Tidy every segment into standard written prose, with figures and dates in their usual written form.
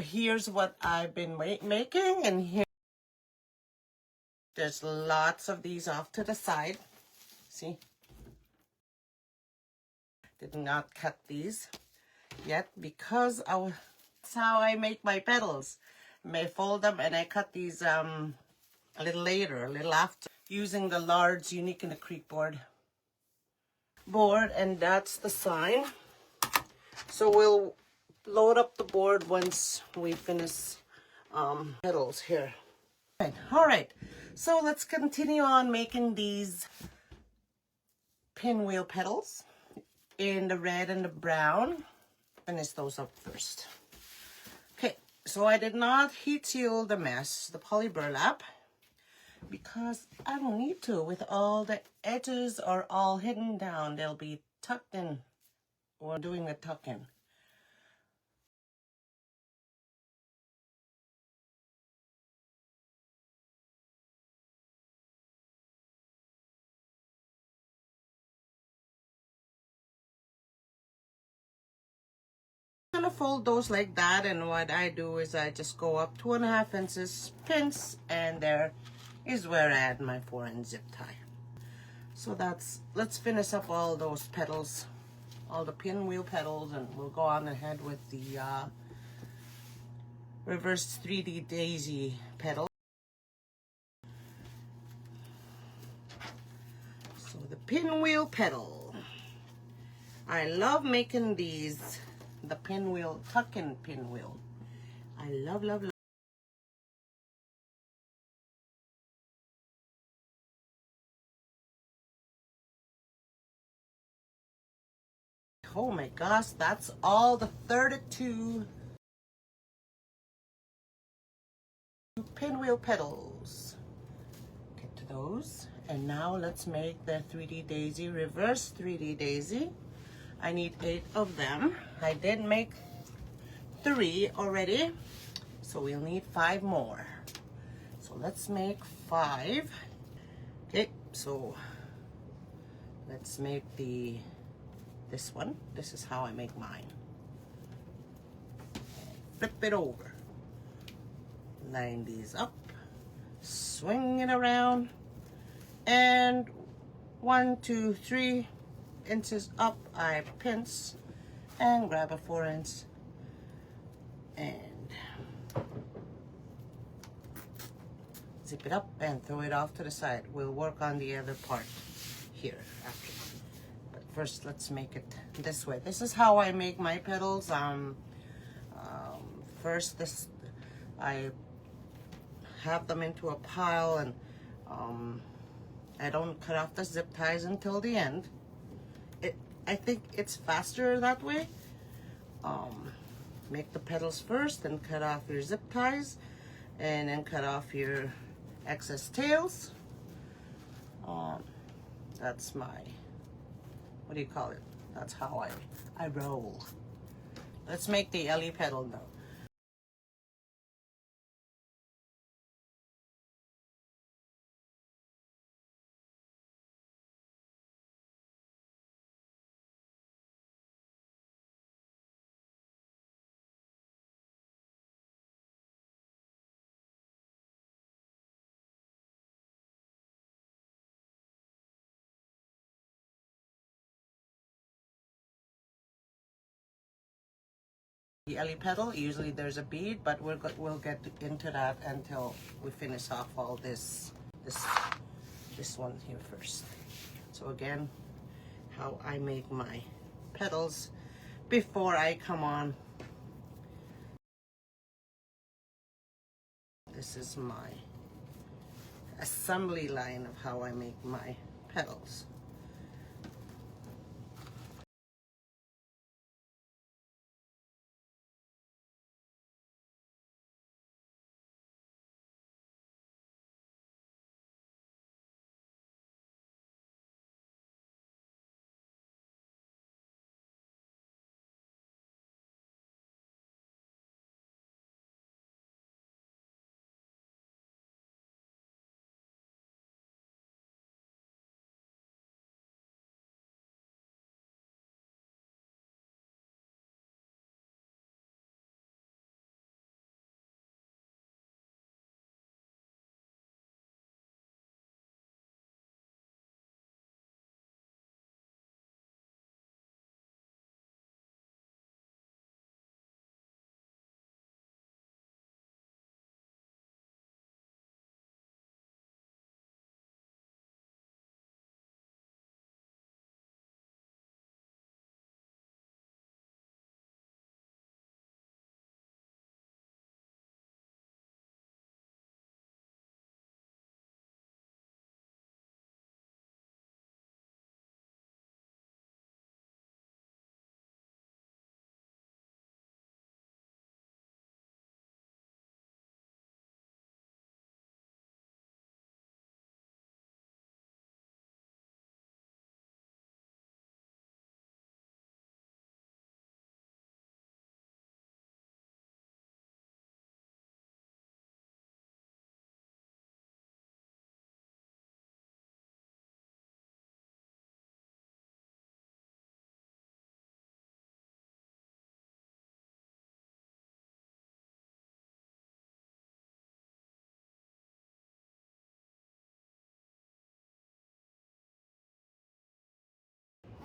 here's what I've been making, and here there's lots of these off to the side. See? Did not cut these yet because that's how I make my petals. I may fold them and I cut these a little later, a little after, using the large Unique in the Creek board, and that's the sign. So we'll load up the board once we finish petals here. All right, so let's continue on making these pinwheel petals in the red and the brown. Finish those up first. Okay, so I did not heat seal the mesh, the poly burlap, because I don't need to. With all the edges are all hidden down, they'll be tucked in. We're doing the tuck-in. I'm gonna fold those like that, and what I do is I just go up 2.5 inches, pins, and there is where I add my 4-inch zip tie. So let's finish up all those petals, all the pinwheel petals, and we'll go on ahead with the reverse 3D daisy petal. So the pinwheel petal. I love making these, the pinwheel, tuck-in pinwheel. I love, love, love. Oh my gosh, that's all the 32 pinwheel petals. Get to those. And now let's make the 3D daisy, reverse 3D daisy. I need 8 of them. I did make 3 already, so we'll need 5 more. So let's make 5. Okay, so let's make this one. This is how I make mine. Flip it over. Line these up, swing it around, and 1, 2, 3 inches up, I pinch and grab a 4-inch and zip it up and throw it off to the side. We'll work on the other part here after. But first, let's make it this way. This is how I make my petals. First, I have them into a pile, and I don't cut off the zip ties until the end. I think it's faster that way. Make the petals first, and cut off your zip ties, and then cut off your excess tails. That's my, what do you call it? That's how I roll. Let's make the Ellie petal now. The Ellie petal, usually there's a bead, but we'll get into that until we finish off all this one here first. So again, how I make my petals before I come on. This is my assembly line of how I make my petals.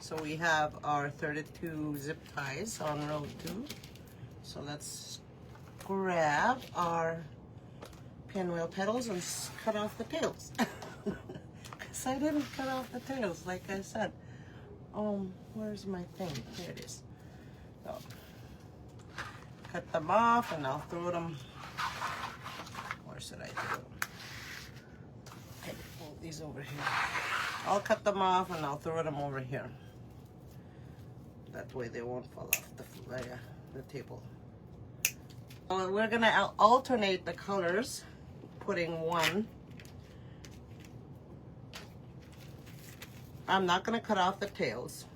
So we have our 32 zip ties on row 2. So let's grab our pinwheel petals and cut off the tails. Because I didn't cut off the tails, like I said. Where's my thing? Here it is. So, cut them off and I'll throw them. Where should I throw them? Okay, hold these over here. I'll cut them off and I'll throw them over here. That way they won't fall off the table. Well, we're gonna alternate the colors, putting one. I'm not gonna cut off the tails.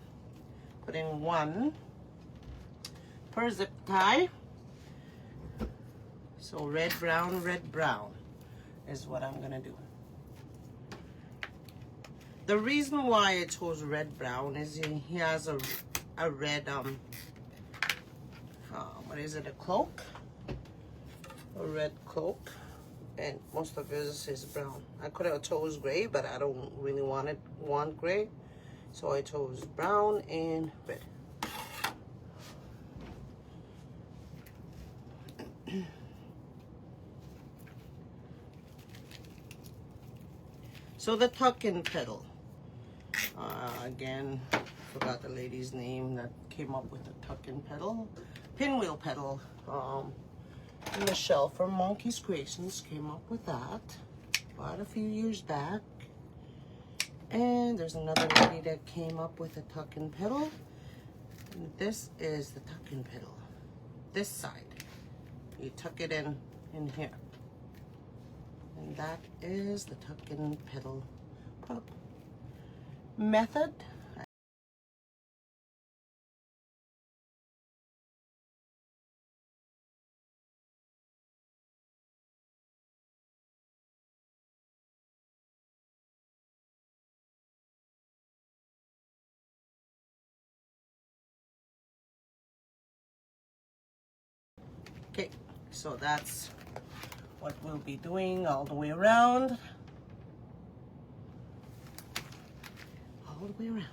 Putting one per zip tie. So red, brown is what I'm gonna do. The reason why I chose red, brown is he has a red, what is it, a cloak? A red cloak. And most of his is brown. I could have chose gray, but I don't really want gray. So I chose brown and red. So the Tuck-In Petal. Again, forgot the lady's name that came up with the Tuck-In Petal. Pinwheel petal. Michelle from Monkey's Creations came up with that quite a few years back. And there's another lady that came up with a Tuck-In Petal. And this is the Tuck-In Petal. This side. You tuck it in here. And that is the Tuck-In Petal method. Okay, so that's what we'll be doing all the way around. All the way around.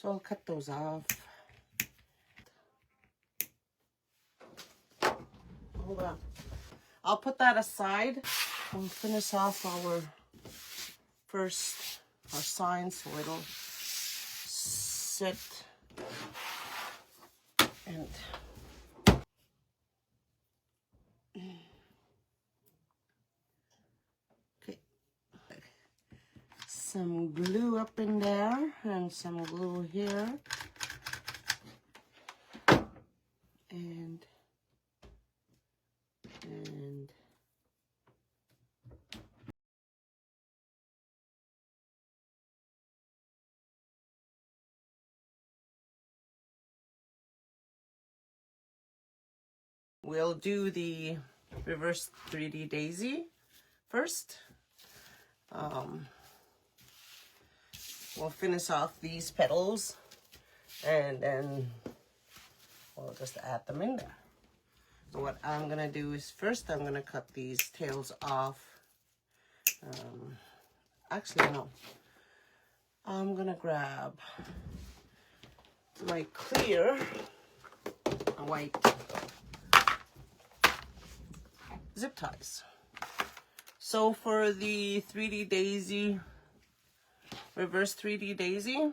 So I'll cut those off. Hold on. I'll put that aside. We'll finish off our sign so it'll sit and okay. Some glue up in there and some glue here. And we'll do the reverse 3D daisy first. We'll finish off these petals and then we'll just add them in there. So what I'm gonna do is first I'm gonna cut these tails off. Actually no, I'm gonna grab my clear white zip ties. So for the 3D daisy, reverse 3D daisy,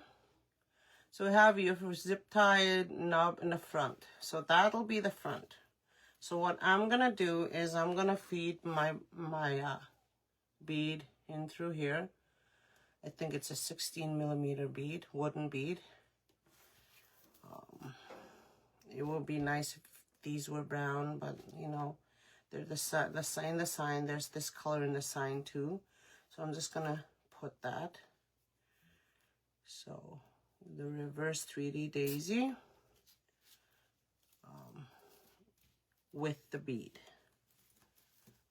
so we have your zip tie knob in the front. So that'll be the front. So what I'm gonna do is I'm gonna feed my bead in through here. I think it's a 16mm bead, wooden bead. It would be nice if these were brown, but you know, they're the sign. There's this color in the sign too. So I'm just gonna put that. So the reverse 3D daisy with the bead.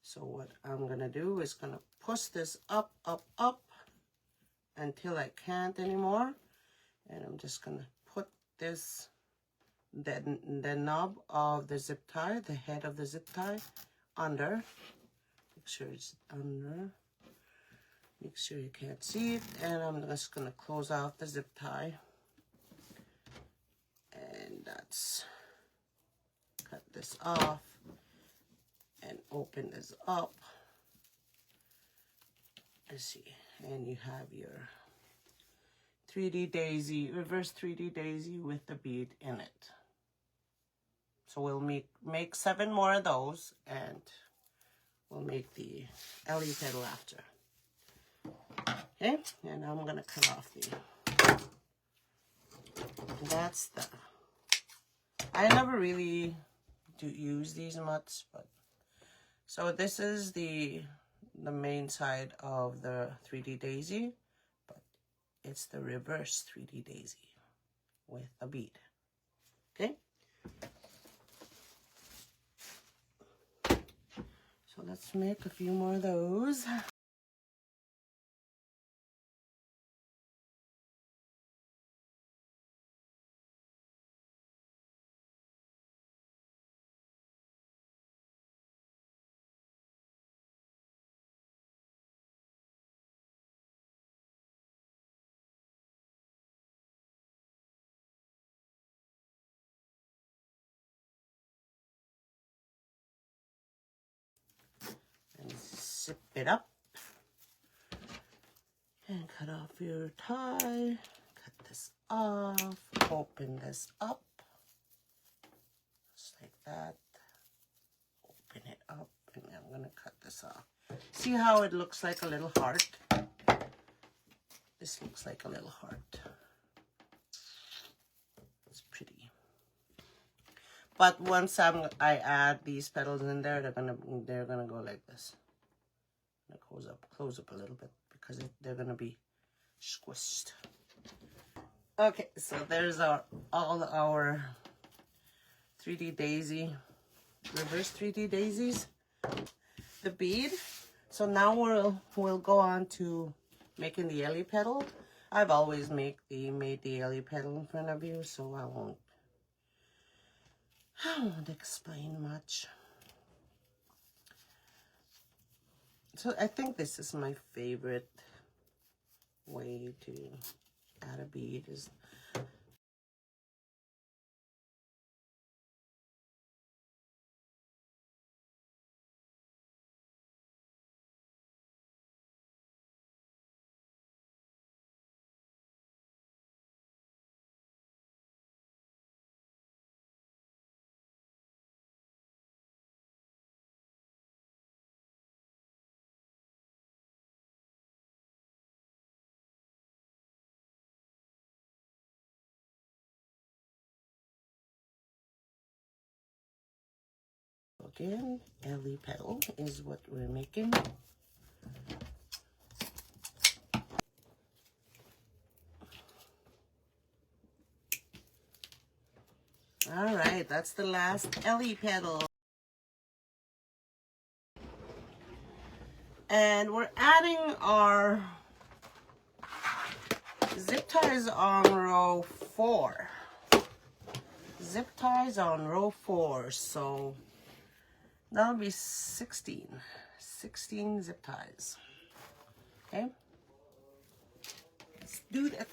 So what I'm gonna do is gonna push this up, up, up until I can't anymore. And I'm just gonna put this, the knob of the zip tie, the head of the zip tie under. Make sure it's under. Make sure you can't see it. And I'm just gonna close off the zip tie. And that's, cut this off and open this up. Let's see, and you have your 3D daisy, reverse 3D daisy with the bead in it. So we'll make 7 more of those, and we'll make the Ellie petal after. Okay, and I'm gonna cut off the. That's the. I never really do use these much, but so this is the main side of the 3D daisy, but it's the reverse 3D daisy with a bead. Okay. So let's make a few more of those. And zip it up. And cut off your tie. Cut this off. Open this up. Just like that. Open it up. And I'm going to cut this off. See how it looks like a little heart? This looks like a little heart. It's pretty. But once I add these petals in there, they're gonna go like this. And it close up a little bit because they're gonna be squished. Okay, so there's all our 3D daisy, reverse 3D daisies, the bead. So now we'll go on to making the Ellie petal. I've always made the Ellie petal in front of you, so I won't explain much. So I think this is my favorite way to add a bead, is Tuck-In Ellie Petal is what we're making. All right, that's the last Ellie Petal. And we're adding our zip ties on row 4. Zip ties on row 4, so that'll be 16 zip ties. Okay, let's do this.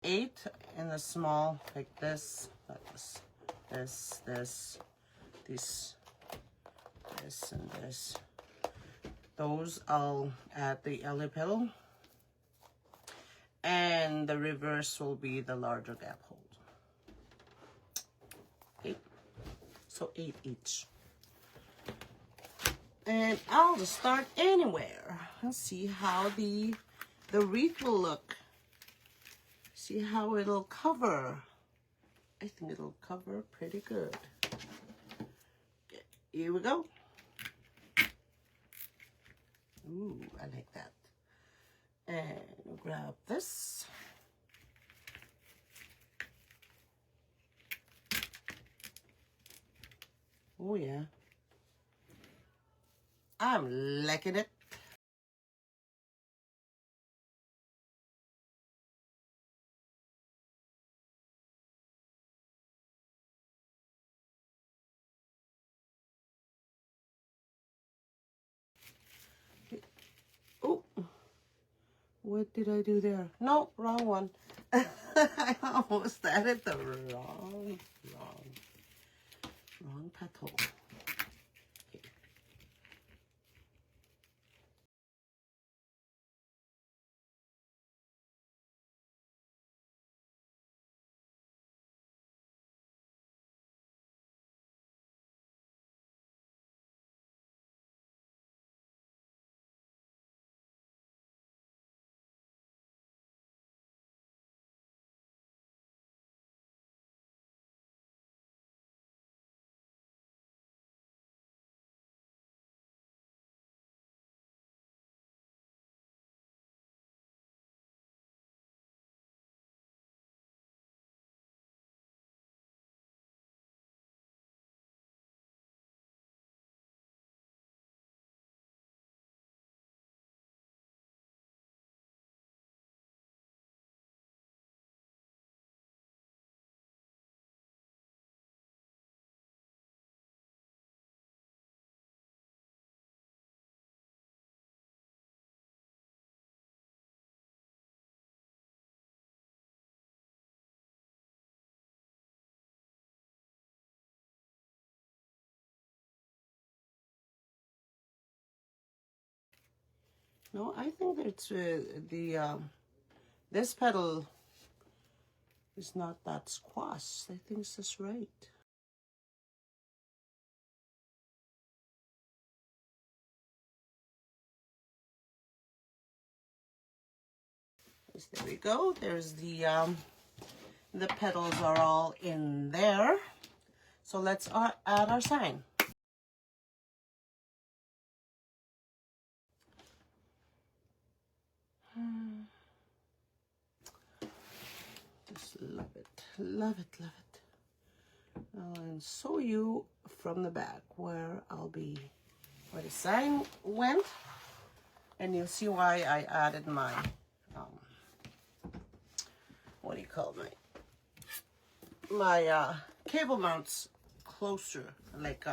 Eight in the small, like this, this, and this. Those I'll add the Ellie Petal, and the reverse will be the larger gap hold. 8, so 8 each. And I'll just start anywhere and see how the wreath will look. See how it'll cover. I think it'll cover pretty good. Okay, here we go. Ooh, I like that. And grab this. Oh yeah. I'm liking it. Oh, what did I do there? No, wrong one. I almost added the wrong petal. No, I think it's this petal is not that squash. I think it's just right. Yes, there we go. There's the petals are all in there. So let's add our sign. Just love it, love it, love it. And show you from the back where where the sign went, and you'll see why I added my, what do you call my cable mounts closer, like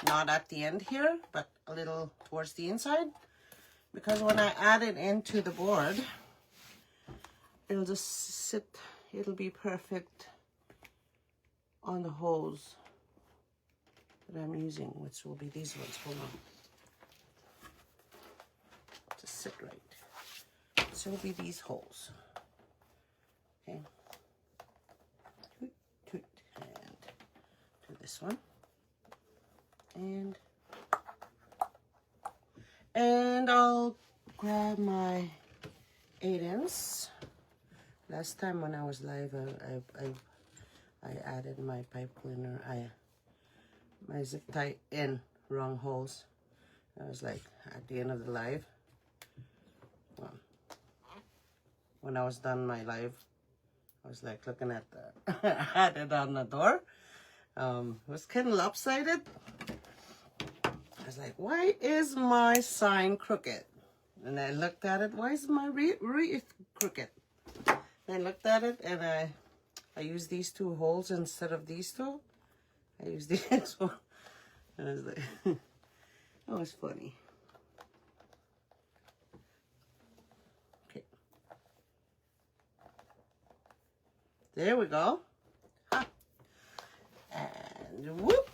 not at the end here, but a little towards the inside, because when I add it into the board, it'll just sit, it'll be perfect on the holes that I'm using, which will be these ones. Hold on. Just sit right. So it'll be these holes. Okay. And do this one. And I'll grab my 8-inch. Last time when I was live, I added my pipe cleaner. My zip tie in wrong holes. I was like at the end of the live. Well, when I was done my live, I was like looking at had it on the door. It was kind of lopsided. I was like, why is my sign crooked? And I looked at it. Why is my wreath crooked? And I looked at it, and I used these two holes instead of these two. I used these one. And I was like, that was funny. Okay. There we go. Ha. And whoop.